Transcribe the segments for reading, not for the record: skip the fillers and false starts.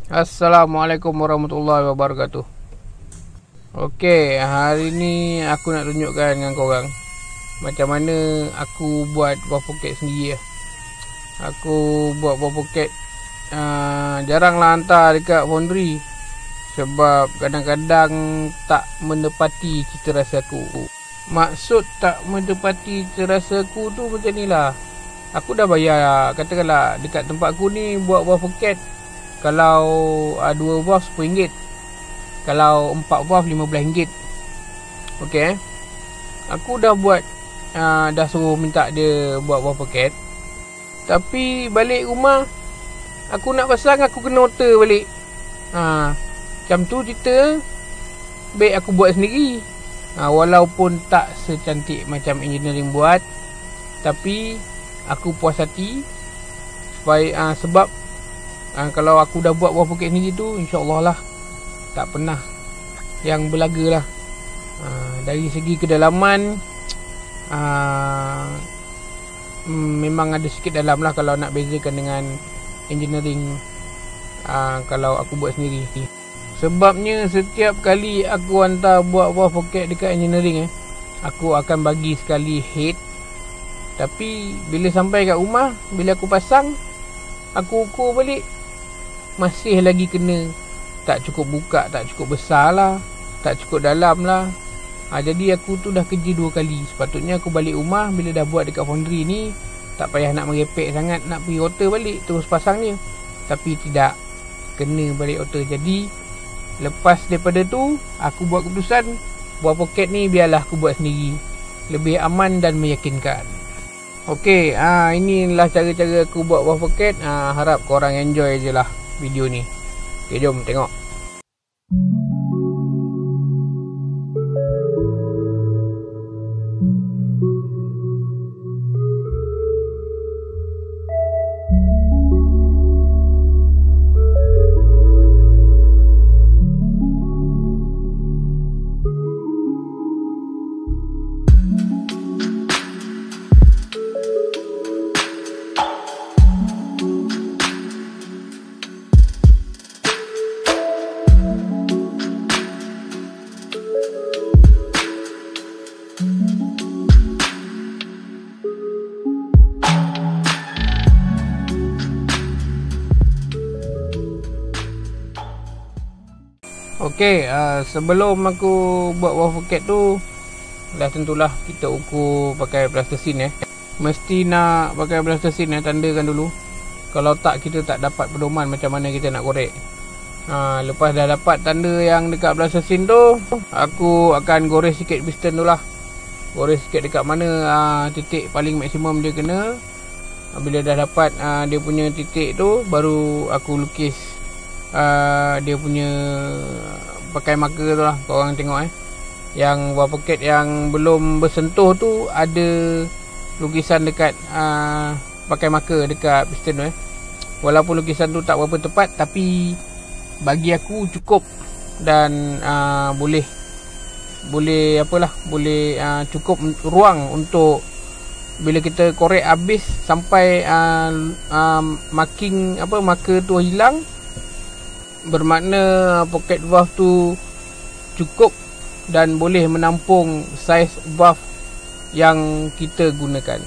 Assalamualaikum warahmatullahi wabarakatuh. Okey, hari ni aku nak tunjukkan dengan korang macam mana aku buat buah poket sendiri. Aku buat buah poket jaranglah hantar dekat foundry sebab kadang-kadang tak menepati cita rasa aku. Maksud tak menepati cita rasa aku tu macam ni lah. Aku dah bayar, katakanlah dekat tempat aku ni buat buah poket, kalau 2 buah RM10, kalau 4 buah RM15. Okey, aku dah buat, dah suruh minta dia buat buah poket. Tapi balik rumah aku nak pasang, aku kena order balik. Macam tu cerita. Baik aku buat sendiri, walaupun tak secantik macam engineering buat, tapi aku puas hati supaya, sebab kalau aku dah buat buah poket sendiri tu, insyaAllah lah tak pernah yang berlaga lah. Dari segi kedalaman, memang ada sikit dalam lah kalau nak bezakan dengan engineering kalau aku buat sendiri. Sebabnya setiap kali aku hantar buat buah poket dekat engineering, aku akan bagi sekali head. Tapi bila sampai kat rumah, bila aku pasang, aku ukur balik, masih lagi kena tak cukup buka, tak cukup besar lah, tak cukup dalam lah. Jadi aku tu dah kerja 2 kali. Sepatutnya aku balik rumah, bila dah buat dekat foundry ni, tak payah nak merepek sangat, nak pergi order balik terus pasang je. Tapi tidak, kena balik order. Jadi lepas daripada tu, aku buat keputusan buah poket ni biarlah aku buat sendiri, lebih aman dan meyakinkan. Okey, inilah cara-cara aku buat buah poket. Harap korang enjoy je lah video ni. Okey, jom tengok. Okey, sebelum aku buat buah poket tu, dah tentulah kita ukur pakai plastisin. Mesti nak pakai plastisin, tandakan dulu. Kalau tak, kita tak dapat pedoman macam mana kita nak korek. Lepas dah dapat tanda yang dekat plastisin tu, aku akan gores sikit piston tu lah. Gores sikit dekat mana titik paling maksimum dia kena. Bila dah dapat dia punya titik tu, baru aku lukis dia punya pakai marker tu lah. Korang tengok yang buah poket yang belum bersentuh tu, ada lukisan dekat pakai marker dekat piston tu. Walaupun lukisan tu tak berapa tepat, tapi bagi aku cukup. Dan boleh apalah, boleh cukup ruang untuk bila kita korek habis sampai marker tu hilang, bermakna poket valve tu cukup dan boleh menampung saiz valve yang kita gunakan.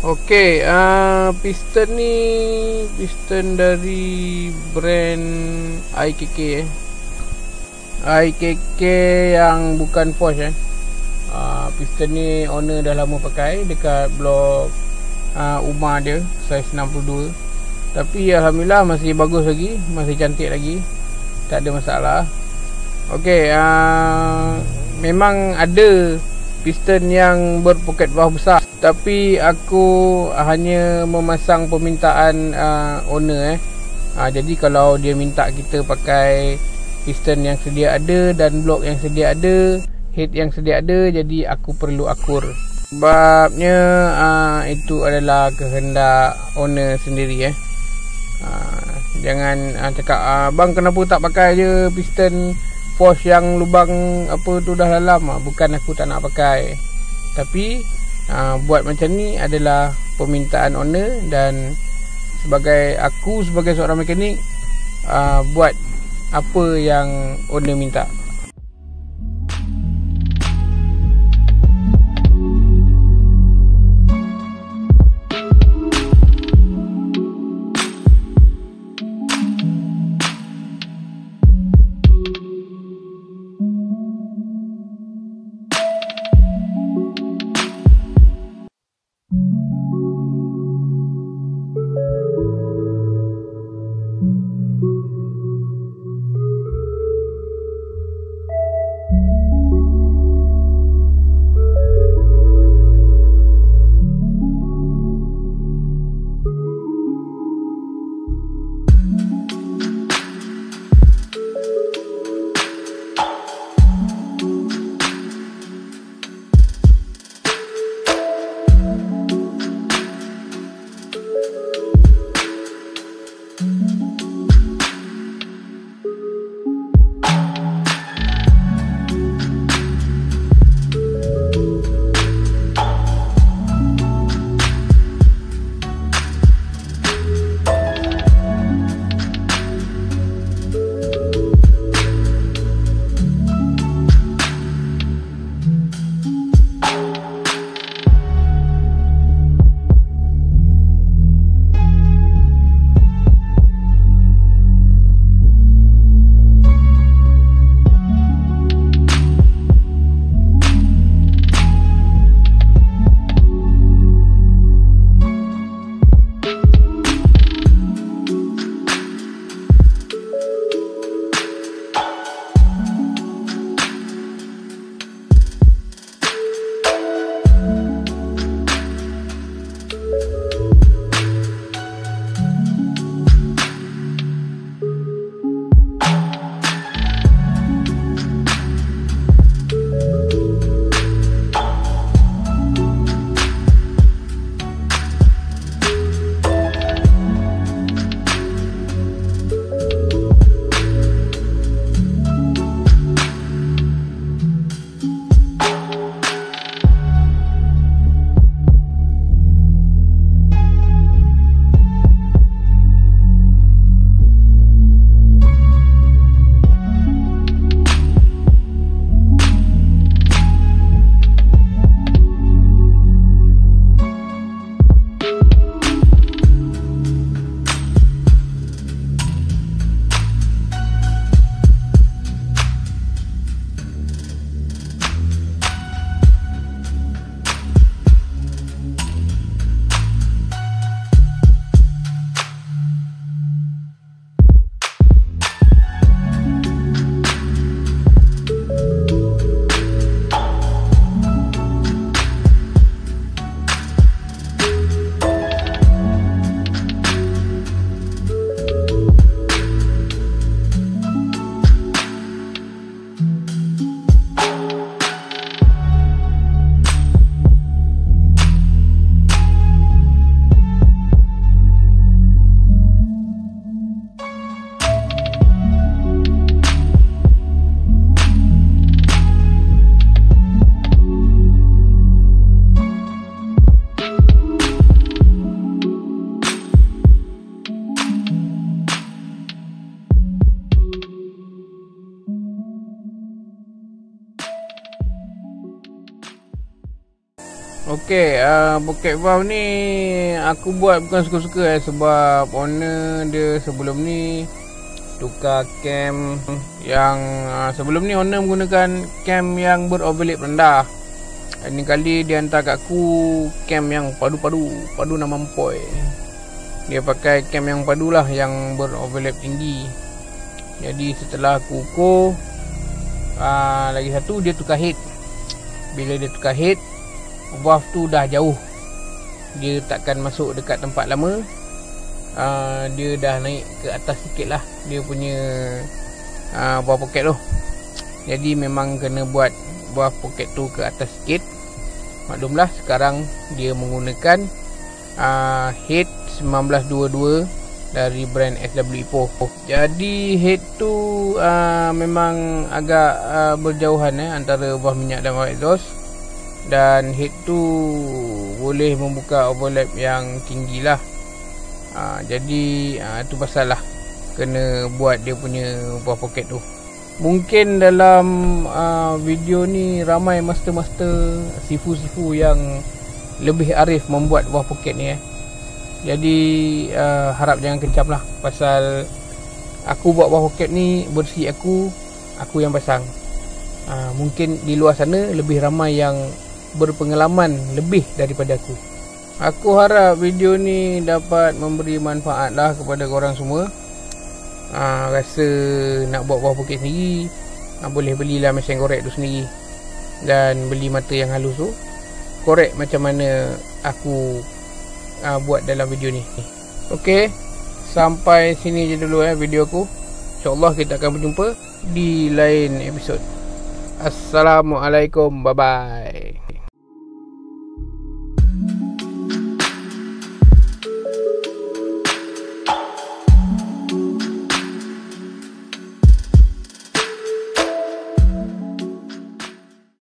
Okey, piston ni piston dari brand IKK IKK yang bukan Porsche piston ni owner dah lama pakai dekat blok Umar dia, saiz 62. Tapi alhamdulillah masih bagus lagi, masih cantik lagi, tak ada masalah. Okey, memang ada piston yang berpoket bawah besar, tapi aku hanya memasang permintaan owner jadi kalau dia minta kita pakai piston yang sedia ada dan blok yang sedia ada, head yang sedia ada, jadi aku perlu akur. Sebabnya itu adalah kehendak owner sendiri. Jangan cakap bang kenapa tak pakai je piston Porsche yang lubang apa tu dah dalam. Bukan aku tak nak pakai, tapi buat macam ni adalah permintaan owner, dan sebagai seorang mekanik, buat apa yang owner minta. Okey, pocket valve ni aku buat bukan suka-suka sebab owner dia sebelum ni tukar cam yang sebelum ni owner menggunakan cam yang beroverlap rendah. Ini kali dia hantar kat aku cam yang padu nak mampoi. Dia pakai cam yang padu lah, yang beroverlap tinggi. Jadi setelah aku ukur, lagi satu dia tukar head. Bila dia tukar head, valve tu dah jauh, dia takkan masuk dekat tempat lama. Dia dah naik ke atas sikit lah dia punya valve pocket tu. Jadi memang kena buat valve pocket tu ke atas sikit. Maklumlah sekarang dia menggunakan head 1922 dari brand SW Ipoh. Jadi head tu memang agak berjauhan antara valve minyak dan valve exhaust. Dan head tu boleh membuka overlap yang tinggi lah. Jadi tu pasal lah kena buat dia punya valve pocket tu. Mungkin dalam video ni ramai master-master, sifu-sifu yang lebih arif membuat valve pocket ni Jadi harap jangan kecam lah, pasal aku buat valve pocket ni bersih aku yang pasang. Mungkin di luar sana lebih ramai yang berpengalaman lebih daripada aku. Aku harap video ni dapat memberi manfaat lah kepada korang semua. Rasa nak buat valve pocket sendiri, boleh belilah mesin korek tu sendiri. Dan beli mata yang halus tu, korek macam mana aku buat dalam video ni. Okey, sampai sini je dulu video aku. InsyaAllah kita akan berjumpa di lain episod. Assalamualaikum, bye bye.